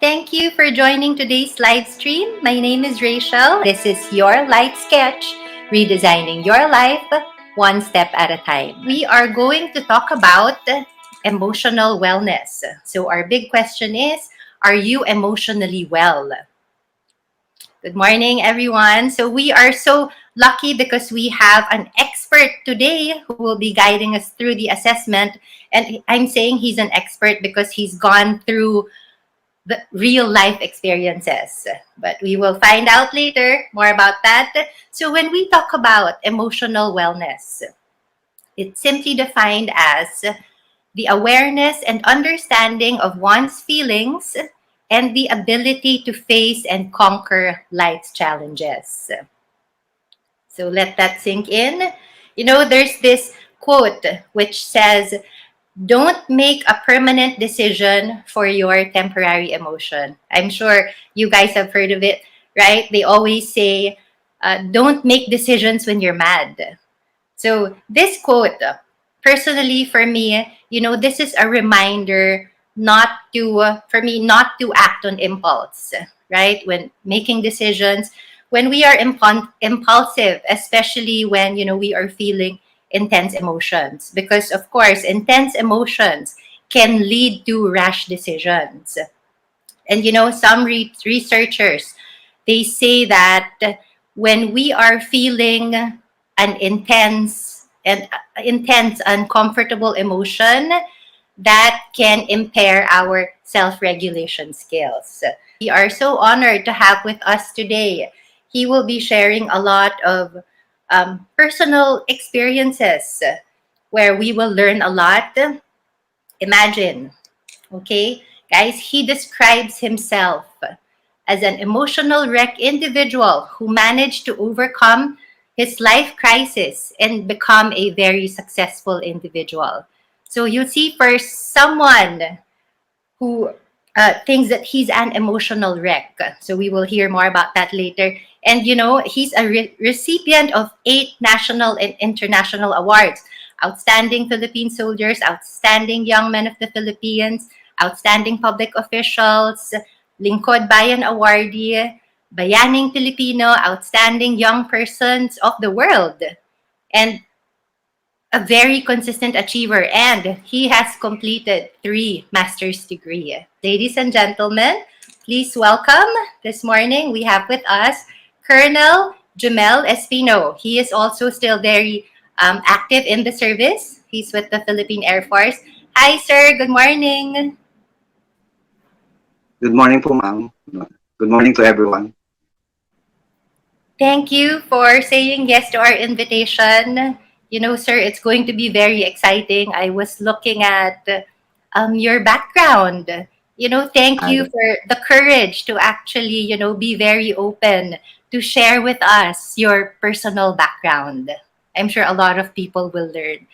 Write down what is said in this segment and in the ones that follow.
Thank you for joining today's live stream. My name is Rachel. This is your light sketch, redesigning your life one step at a time. We are going to talk about emotional wellness. So our big question is, are you emotionally well? Good morning, everyone. So we are so lucky because we have an expert today who will be guiding us through the assessment. And I'm saying he's an expert because he's gone through the real life experiences. But we will find out later more about that. So when we talk about emotional wellness, it's simply defined as the awareness and understanding of one's feelings and the ability to face and conquer life's challenges. So let that sink in. You know, there's this quote which says, don't make a permanent decision for your temporary emotion. I'm sure you guys have heard of it, right? They always say, don't make decisions when you're mad. So this quote, personally for me, you know, this is a reminder not to, for me, not to act on impulse, right? When making decisions, when we are impulsive, especially when, you know, we are feeling intense emotions, because of course, intense emotions can lead to rash decisions. And, you know, some researchers, they say that when we are feeling an intense uncomfortable emotion, that can impair our self-regulation skills. We are so honored to have with us today. He will be sharing a lot of personal experiences where we will learn a lot. Imagine, okay, guys, he describes himself as an emotional wreck individual who managed to overcome his life crisis and become a very successful individual. So you'll see first someone who thinks that he's an emotional wreck. So we will hear more about that later. And, you know, he's a recipient of 8 national and international awards. Outstanding Philippine Soldiers, Outstanding Young Men of the Philippines, Outstanding Public Officials, Lingkod Bayan Awardee, Bayaning Filipino, Outstanding Young Persons of the World, and a very consistent achiever. And he has completed 3 master's degrees. Ladies and gentlemen, please welcome this morning we have with us Colonel Giemel Espino. He is also still very active in the service. He's with the Philippine Air Force. Hi, sir. Good morning. Good morning po, ma'am. Good morning to everyone. Thank you for saying yes to our invitation. You know, sir, it's going to be very exciting. I was looking at your background. You know, thank you for the courage to actually, you know, be very open to share with us your personal background. I'm sure a lot of people will learn.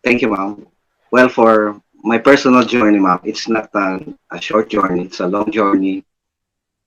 Thank you, ma'am. Well, for my personal journey, ma'am, it's not a short journey. It's a long journey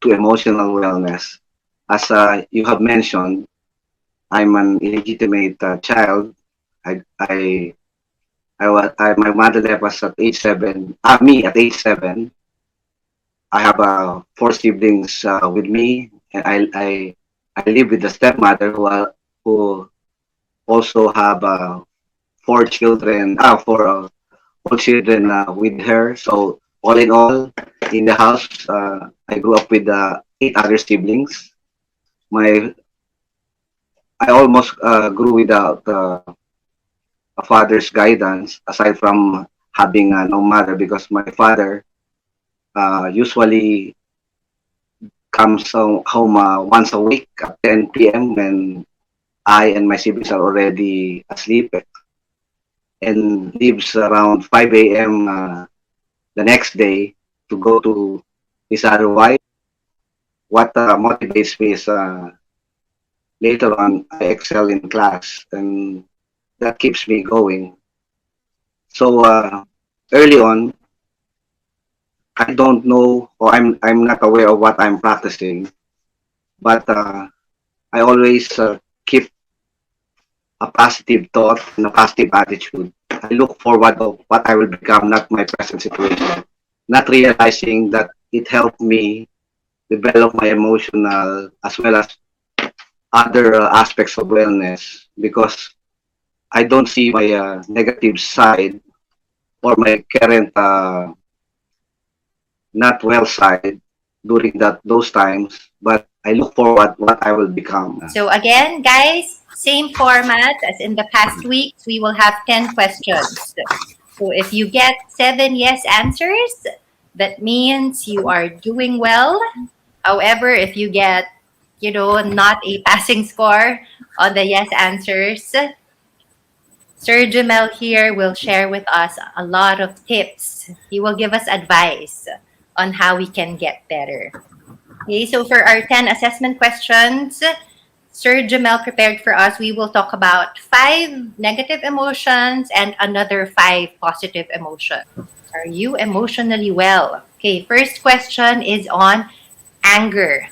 to emotional wellness. As you have mentioned, I'm an illegitimate child. My mother left us at age 7. Me at age 7. I have 4 siblings with me, and I live with the stepmother who also have 4 children. 4 all children with her. So all in all, in the house, I grew up with 8 other siblings. I almost grew without a father's guidance, aside from having no mother, because my father usually comes home once a week at 10 p.m. when I and my siblings are already asleep, and leaves around 5 a.m. The next day to go to his other wife. What motivates me is later on I excel in class, and that keeps me going. So early on, I don't know, or I'm not aware of what I'm practicing, but I always keep a positive thought and a positive attitude. I look forward of what I will become, not my present situation. Not realizing that it helped me develop my emotional as well as other aspects of wellness because I don't see my negative side or my current not well side during those times, but I look forward what I will become. So again, guys, same format as in the past weeks. We will have 10 questions. So if you get 7 yes answers, that means you are doing well. However, if you get, not a passing score on the yes answers, Sir Jamel here will share with us a lot of tips. He will give us advice on how we can get better. Okay, so for our 10 assessment questions, Sir Jamel prepared for us. We will talk about 5 negative emotions and another 5 positive emotions. Are you emotionally well? Okay, first question is on anger.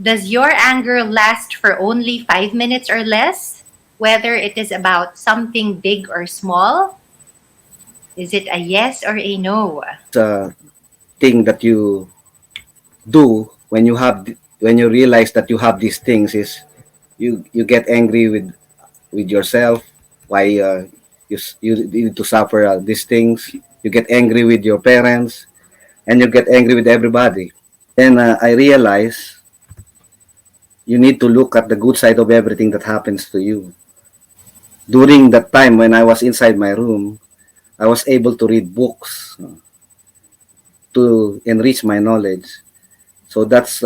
Does your anger last for only 5 minutes or less? Whether it is about something big or small? Is it a yes or a no? The thing that you do when when you realize that you have these things is you get angry with yourself. Why you need to suffer these things? You get angry with your parents, and you get angry with everybody. Then I realize you need to look at the good side of everything that happens to you. During that time when I was inside my room, I was able to read books to enrich my knowledge. So that's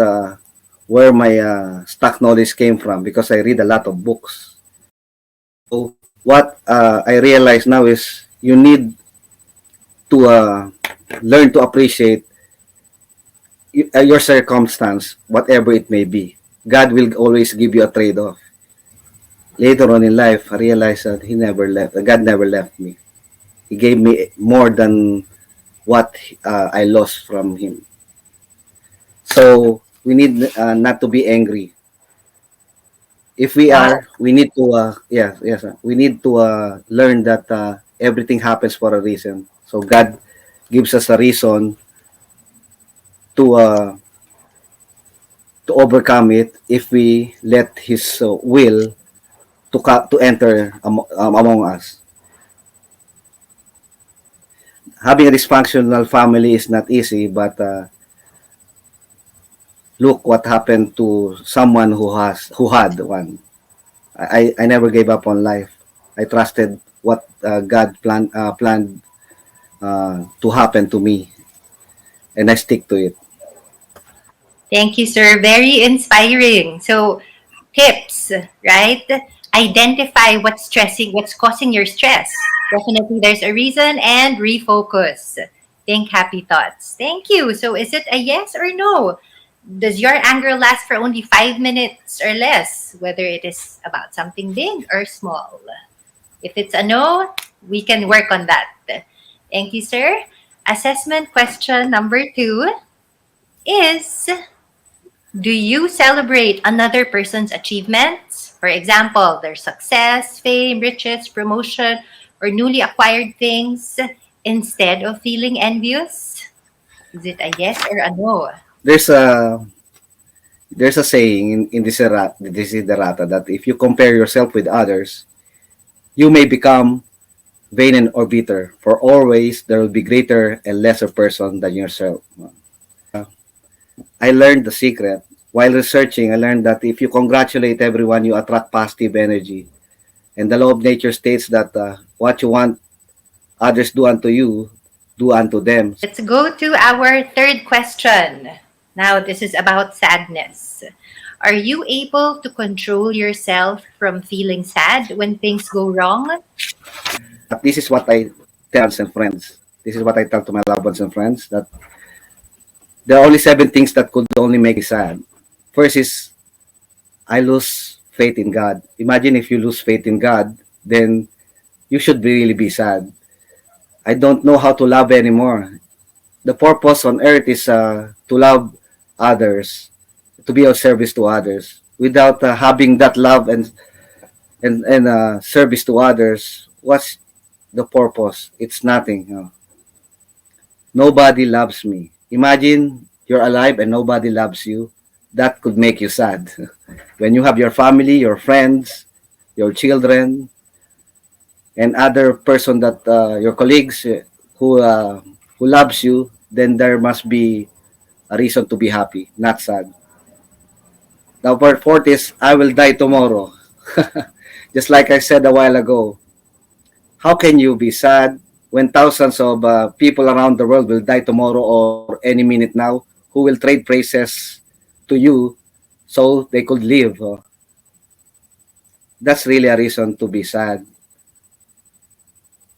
where my stock knowledge came from because I read a lot of books. So what I realize now is you need to learn to appreciate your circumstance, whatever it may be. God will always give you a trade-off. Later on in life, I realized that He never left. God never left me. He gave me more than what I lost from Him. So we need not to be angry. If we Wow. are, we need to yes, we need to learn that everything happens for a reason. So God gives us a reason to overcome it if we let His will to enter among us. Having a dysfunctional family is not easy, but look what happened to someone who had one. I never gave up on life. I trusted what God planned to happen to me, and I stick to it. Thank you, sir. Very inspiring. So, tips, right? Identify what's causing your stress. Definitely there's a reason and refocus. Think happy thoughts. Thank you. So, is it a yes or no? Does your anger last for only 5 minutes or less, whether it is about something big or small? If it's a no, we can work on that. Thank you, sir. Assessment question number 2 is, do you celebrate another person's achievements? For example, their success, fame, riches, promotion, or newly acquired things instead of feeling envious? Is it a yes or a no? There's a saying in this is the rata that if you compare yourself with others, you may become vain and or bitter. For always there will be greater and lesser person than yourself. I learned the secret while researching. I learned that if you congratulate everyone, you attract positive energy. And the law of nature states that what you want others do unto you, do unto them. Let's go to our third question. Now, this is about sadness. Are you able to control yourself from feeling sad when things go wrong? This is what I tell and friends. This is what I tell to my loved ones and friends that there are only 7 things that could only make me sad. First is I lose faith in God. Imagine if you lose faith in God, then you should really be sad. I don't know how to love anymore. The purpose on earth is to love others, to be of service to others. Without having that love and service to others, what's the purpose? It's nothing. Nobody loves me. Imagine you're alive and nobody loves you, that could make you sad. When you have your family, your friends, your children, and other person that your colleagues who loves you, then there must be a reason to be happy, not sad. Now, part fourth is I will die tomorrow. Just like I said a while ago, how can you be sad when thousands of people around the world will die tomorrow or any minute now who will trade praises to you so they could live? That's really a reason to be sad.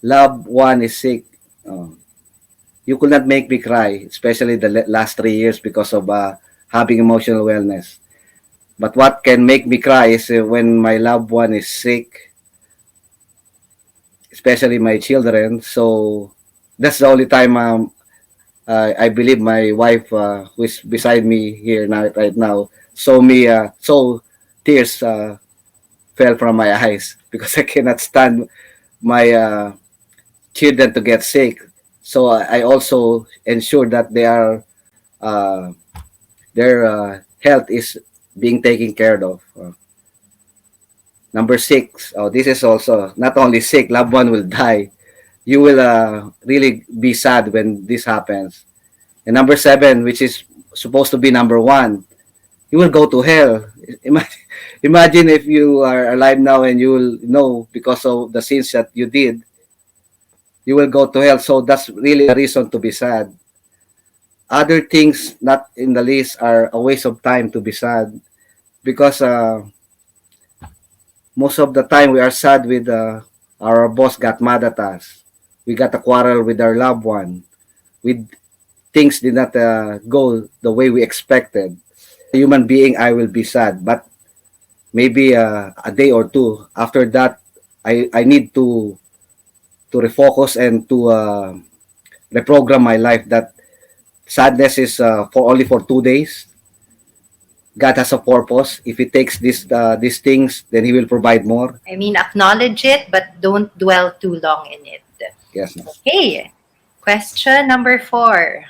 Loved one is sick. Uh, you could not make me cry, especially the last 3 years because of having emotional wellness. But what can make me cry is when my loved one is sick, especially my children. So that's the only time I believe my wife, who is beside me here now, right now, so tears fell from my eyes because I cannot stand my children to get sick. So I also ensure that uh, their health is being taken care of. Number six, oh, this is also not only sick, loved one will die. You will really be sad when this happens. And number seven, which is supposed to be number one, you will go to hell. Imagine, imagine if you are alive now and you will know because of the sins that you did, you will go to hell. So that's really a reason to be sad. Other things not in the list are a waste of time to be sad because most of the time we are sad with our boss got mad at us. We got a quarrel with our loved one. With things did not go the way we expected. Human being, I will be sad, but maybe a day or two after that, I need to refocus and to reprogram my life that sadness is for only for 2 days. God has a purpose. If He takes these things, then He will provide more. I mean, acknowledge it, but don't dwell too long in it. Yes. Okay, question number 4.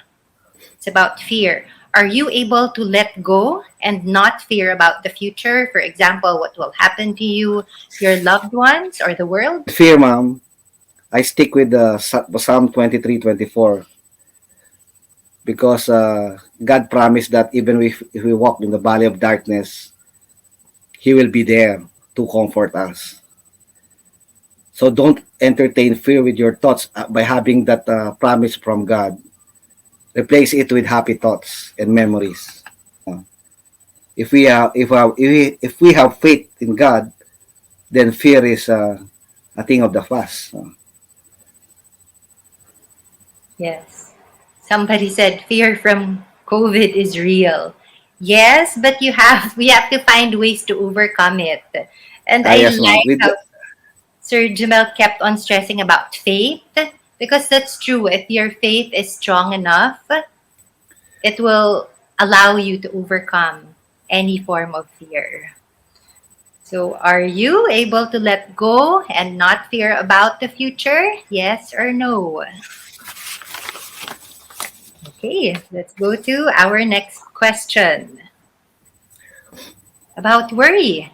It's about fear. Are you able to let go and not fear about the future? For example, what will happen to you, your loved ones, or the world? Fear, ma'am. I stick with Psalm 23:24 because God promised that even if we walk in the valley of darkness, He will be there to comfort us. So don't entertain fear with your thoughts by having that promise from God. Replace it with happy thoughts and memories. If we have faith in God, then fear is a thing of the past. Yes. Somebody said fear from COVID is real. Yes, but we have to find ways to overcome it. And I Yes, ma'am. like how Sir Jamel kept on stressing about faith because that's true. If your faith is strong enough, it will allow you to overcome any form of fear. So, are you able to let go and not fear about the future? Yes or no? Okay, let's go to our next question about worry.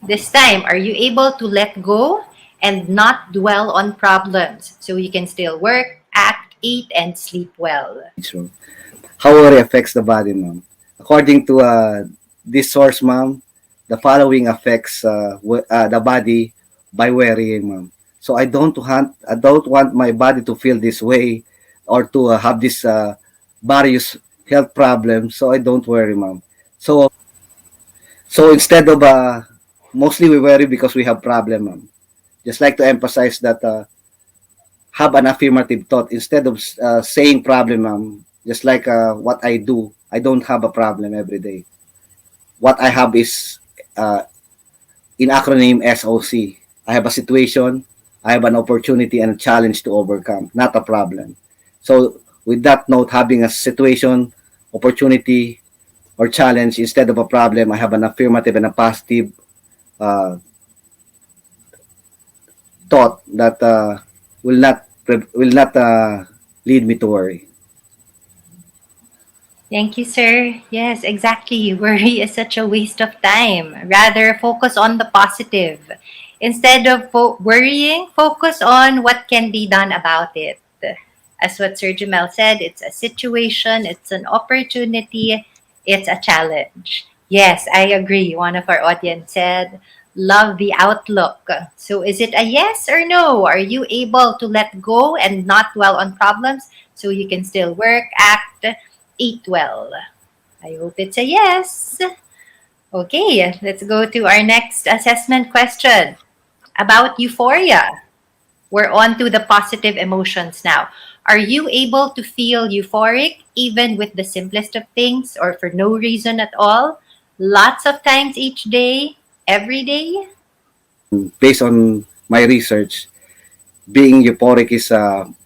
This time, are you able to let go and not dwell on problems so you can still work, act, eat, and sleep well? True. How worry affects the body, ma'am. According to this source, ma'am, the following affects the body by worrying, ma'am. So I don't want my body to feel this way or to have this various health problems. So I don't worry, ma'am. So instead of mostly we worry because we have problem, ma'am. Just like to emphasize that have an affirmative thought instead of saying problem, ma'am. Just like what I do, I don't have a problem every day. What I have is uh, in acronym SOC. I have a situation, I have an opportunity and a challenge to overcome, not a problem. So with that note, having a situation, opportunity, or challenge instead of a problem, I have an affirmative and a positive uh, thought that will not lead me to worry. Thank you, sir. Yes, exactly. Worry is such a waste of time. Rather, focus on the positive. Instead of worrying, focus on what can be done about it. As what Sir Jamel said, it's a situation, it's an opportunity, it's a challenge. Yes, I agree. One of our audience said, love the outlook. So is it a yes or no? Are you able to let go and not dwell on problems so you can still work, act, eat well? I hope it's a yes. Okay, let's go to our next assessment question about euphoria. We're on to the positive emotions now. Are you able to feel euphoric even with the simplest of things or for no reason at all? Lots of times each day, every day? Based on my research, being euphoric is an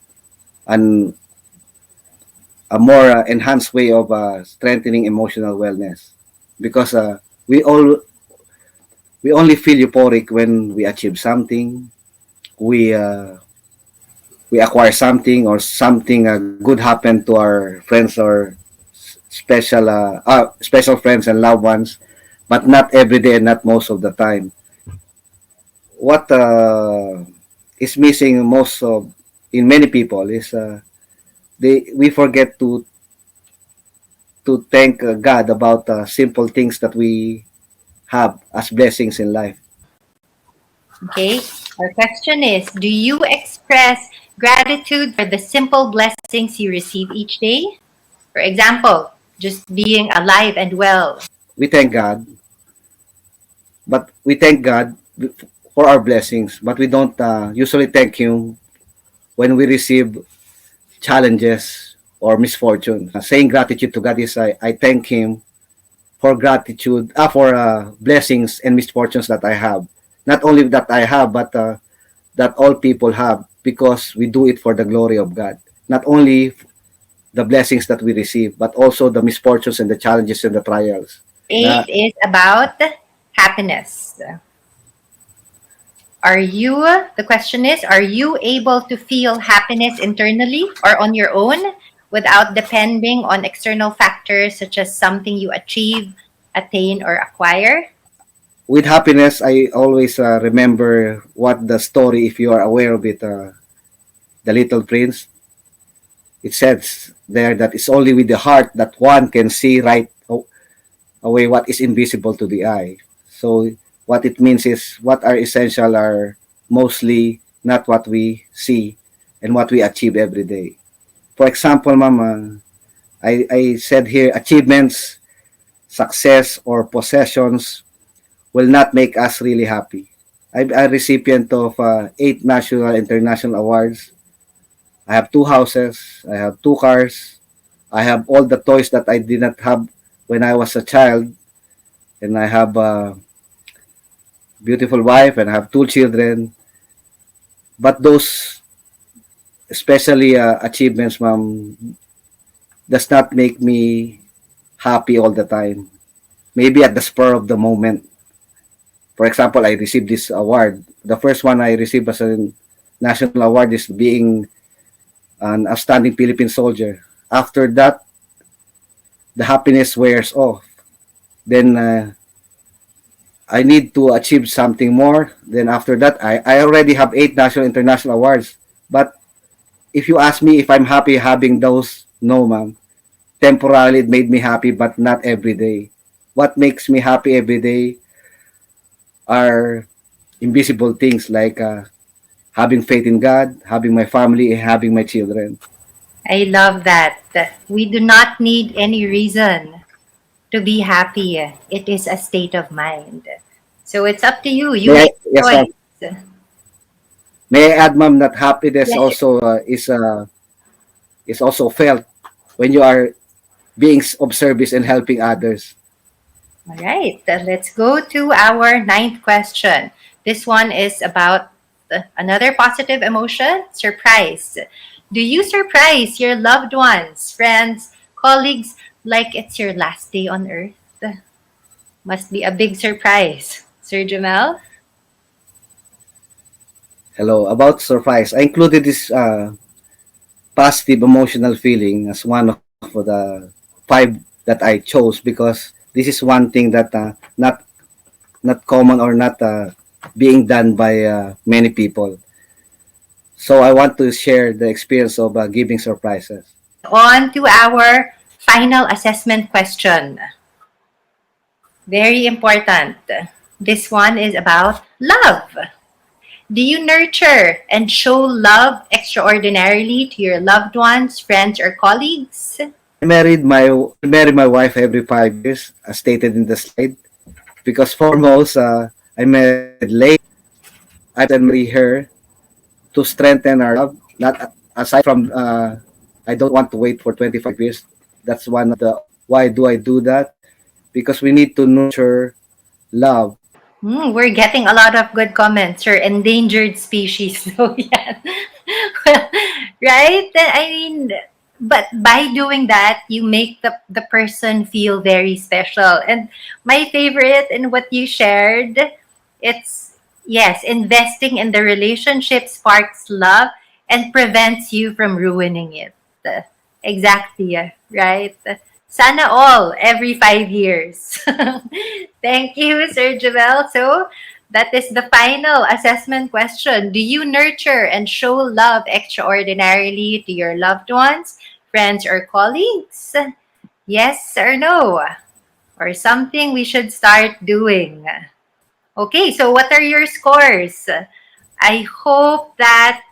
a more enhanced way of strengthening emotional wellness because we only feel euphoric when we achieve something, we uh, we acquire something, or something good happened to our friends or special friends and loved ones, but not every day and not most of the time. What is missing most of in many people is they we forget to thank God about simple things that we have as blessings in life. Okay. Our question is, do you express gratitude for the simple blessings you receive each day? For example, just being alive and well. We thank God, but we thank God for our blessings, but we don't usually thank Him when we receive challenges or misfortune. Saying gratitude to God is I thank Him for gratitude, for blessings and misfortunes that I have. Not only that I have, but that all people have, because we do it for the glory of God. Not only the blessings that we receive, but also the misfortunes and the challenges and the trials. Eight Na, is about happiness. The question is, are you able to feel happiness internally or on your own without depending on external factors such as something you achieve, attain, or acquire? with happiness, I always remember what the story, if you are aware of it, The Little Prince. It says there that it's only with the heart that one can see right away what is invisible to the eye. So what it means is what are essential are mostly not what we see and what we achieve every day. For example, Mama, I said here achievements, success, or possessions will not make us really happy. I'm a recipient of 8 national and international awards. I have 2 houses, I have 2 cars, I have all the toys that I did not have when I was a child, and I have a beautiful wife and I have 2 children. But those, especially achievements, ma'am, does not make me happy all the time. Maybe at the spur of the moment. For example, I received this award. The first one I received as a national award is being an outstanding Philippine soldier. After that, the happiness wears off. Then I need to achieve something more. Then after that, I already have 8 national international awards. But if you ask me if I'm happy having those, no, ma'am. Temporarily, it made me happy, but not every day. What makes me happy every day are invisible things like having faith in God, having my family, and having my children. I love that. We do not need any reason to be happy. It is a state of mind. So it's up to you. You May I, make yes, the ma'am. choice. May I add, ma'am, that happiness Yes, sir. also is also felt when you are being of service and helping others. All right, let's go to our ninth question. This one is about another positive emotion, surprise. Do you surprise your loved ones, friends, colleagues like it's your last day on earth? Must be a big surprise. Sir Jamel? Hello, about surprise. I included this positive emotional feeling as one of the 5 that I chose because this is one thing that not common or not being done by many people. So I want to share the experience of giving surprises. On to our final assessment question. Very important. This one is about love. Do you nurture and show love extraordinarily to your loved ones, friends, or colleagues? I marry my wife every 5 years, as stated in the slide. Because foremost, I married late. I wanted to marry her to strengthen our love. Not aside from, I don't want to wait for 25 years. That's one of the why do I do that? Because we need to nurture love. We're getting a lot of good comments. You're endangered species. So, yeah. Well, right? I mean, but by doing that, you make the person feel very special. And my favorite in what you shared, it's, yes, investing in the relationship sparks love and prevents you from ruining it. Exactly, right? Sana all every 5 years. Thank you, Sir Javel. So that is the final assessment question. Do you nurture and show love extraordinarily to your loved ones, friends, or colleagues? Yes or no? Or something we should start doing? Okay, so what are your scores? I hope that,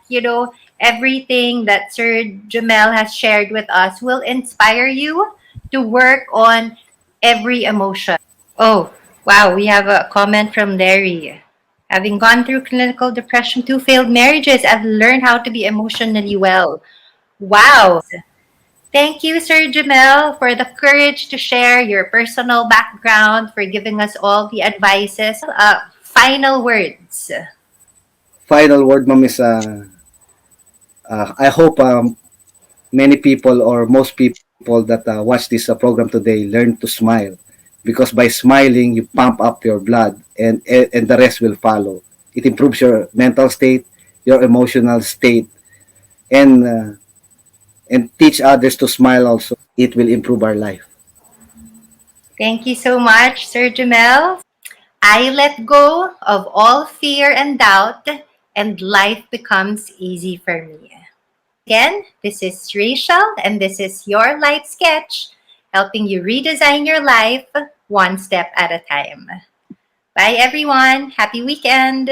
everything that Sir Jamel has shared with us will inspire you to work on every emotion. Oh, wow, we have a comment from Larry. Having gone through clinical depression, 2 failed marriages, I've learned how to be emotionally well. Wow. Thank you, Sir Jamel, for the courage to share your personal background, for giving us all the advices. Final words. Final word, ma'am, is I hope many people or most people that watch this program today learn to smile because by smiling you pump up your blood and the rest will follow. It improves your mental state, your emotional state, and uh, and teach others to smile also. It will improve our life. Thank you so much, Sir Jamel. I let go of all fear and doubt, and life becomes easy for me. Again, this is Rachel, and this is your life sketch, helping you redesign your life one step at a time. Bye, everyone. Happy weekend.